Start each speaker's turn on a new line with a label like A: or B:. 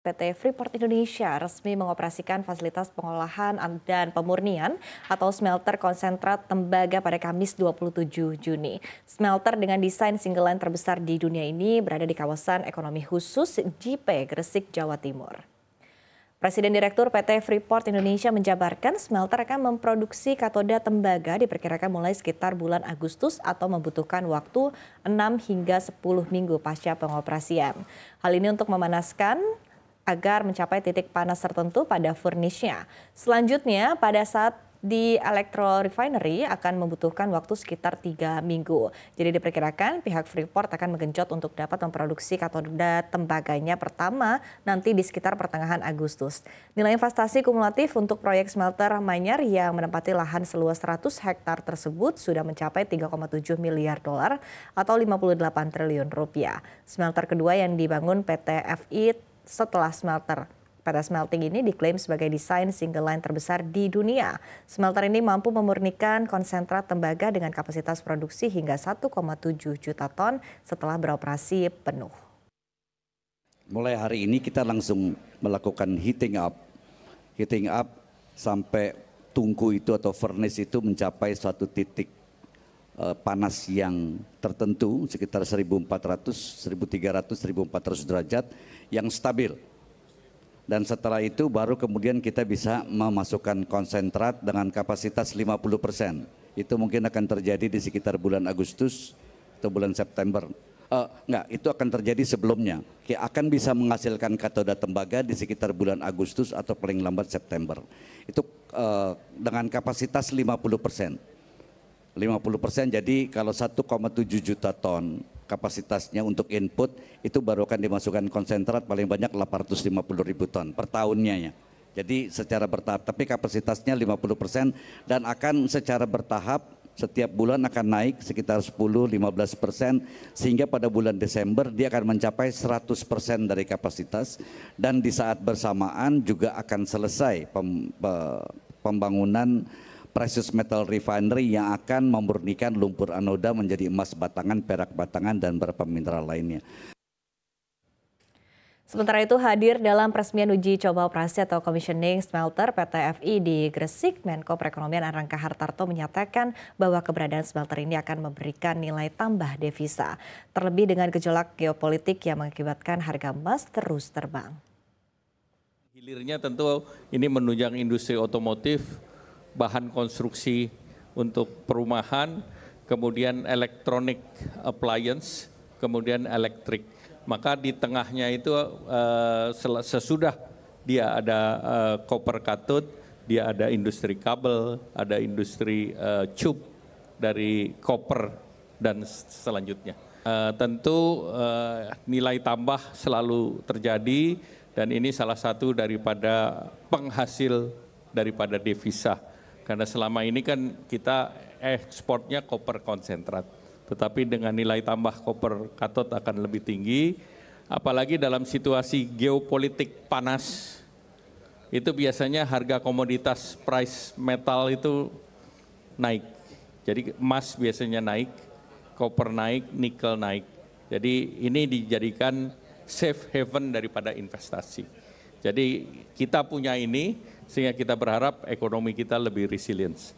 A: PT Freeport Indonesia resmi mengoperasikan fasilitas pengolahan dan pemurnian atau smelter konsentrat tembaga pada Kamis 27 Juni. Smelter dengan desain single line terbesar di dunia ini berada di kawasan ekonomi khusus JIPE, Gresik, Jawa Timur. Presiden Direktur PT Freeport Indonesia menjabarkan smelter akan memproduksi katoda tembaga diperkirakan mulai sekitar bulan Agustus atau membutuhkan waktu 6 hingga 10 minggu pasca pengoperasian. Hal ini untuk memanaskan agar mencapai titik panas tertentu pada furnisnya. Selanjutnya, pada saat di Electro Refinery akan membutuhkan waktu sekitar 3 minggu. Jadi diperkirakan pihak Freeport akan menggenjot untuk dapat memproduksi katoda tembaganya pertama nanti di sekitar pertengahan Agustus. Nilai investasi kumulatif untuk proyek smelter Manyar yang menempati lahan seluas 100 hektar tersebut sudah mencapai 3,7 miliar dolar atau 58 triliun rupiah. Smelter kedua yang dibangun PT FI setelah pada smelting ini diklaim sebagai desain single line terbesar di dunia. Smelter ini mampu memurnikan konsentrat tembaga dengan kapasitas produksi hingga 1,7 juta ton setelah beroperasi penuh.
B: Mulai hari ini kita langsung melakukan heating up sampai tungku itu atau furnace itu mencapai suatu titik panas yang tertentu sekitar 1400, 1300, 1400 derajat yang stabil. Dan setelah itu baru kemudian kita bisa memasukkan konsentrat dengan kapasitas 50%. Itu mungkin akan terjadi di sekitar bulan Agustus atau bulan September. Enggak, itu akan terjadi sebelumnya. Akan bisa menghasilkan katoda tembaga di sekitar bulan Agustus atau paling lambat September. Itu dengan kapasitas 50%. 50%, jadi kalau 1,7 juta ton kapasitasnya untuk input itu baru akan dimasukkan konsentrat paling banyak 850.000 ton per tahunnya ya. Jadi secara bertahap, tapi kapasitasnya 50% dan akan secara bertahap setiap bulan akan naik sekitar 10-15% sehingga pada bulan Desember dia akan mencapai 100% dari kapasitas dan di saat bersamaan juga akan selesai pembangunan precious metal refinery yang akan memurnikan lumpur anoda menjadi emas batangan, perak batangan, dan beberapa mineral lainnya.
A: Sementara itu hadir dalam peresmian uji coba operasi atau commissioning smelter PT FI di Gresik, Menko Perekonomian Erlangga Hartarto menyatakan bahwa keberadaan smelter ini akan memberikan nilai tambah devisa, terlebih dengan gejolak geopolitik yang mengakibatkan harga emas terus terbang.
C: Hilirnya tentu ini menunjang industri otomotif, bahan konstruksi untuk perumahan, kemudian electronic appliance, kemudian elektrik. Maka di tengahnya itu sesudah dia ada copper cathode, dia ada industri kabel, ada industri tube dari copper dan selanjutnya. Tentu nilai tambah selalu terjadi dan ini salah satu daripada penghasil daripada devisa. Karena selama ini kan kita ekspornya koper konsentrat, tetapi dengan nilai tambah koper katot akan lebih tinggi, apalagi dalam situasi geopolitik panas, itu biasanya harga komoditas price metal itu naik. Jadi emas biasanya naik, koper naik, nikel naik. Jadi ini dijadikan safe haven daripada investasi. Jadi kita punya ini sehingga kita berharap ekonomi kita lebih resilient.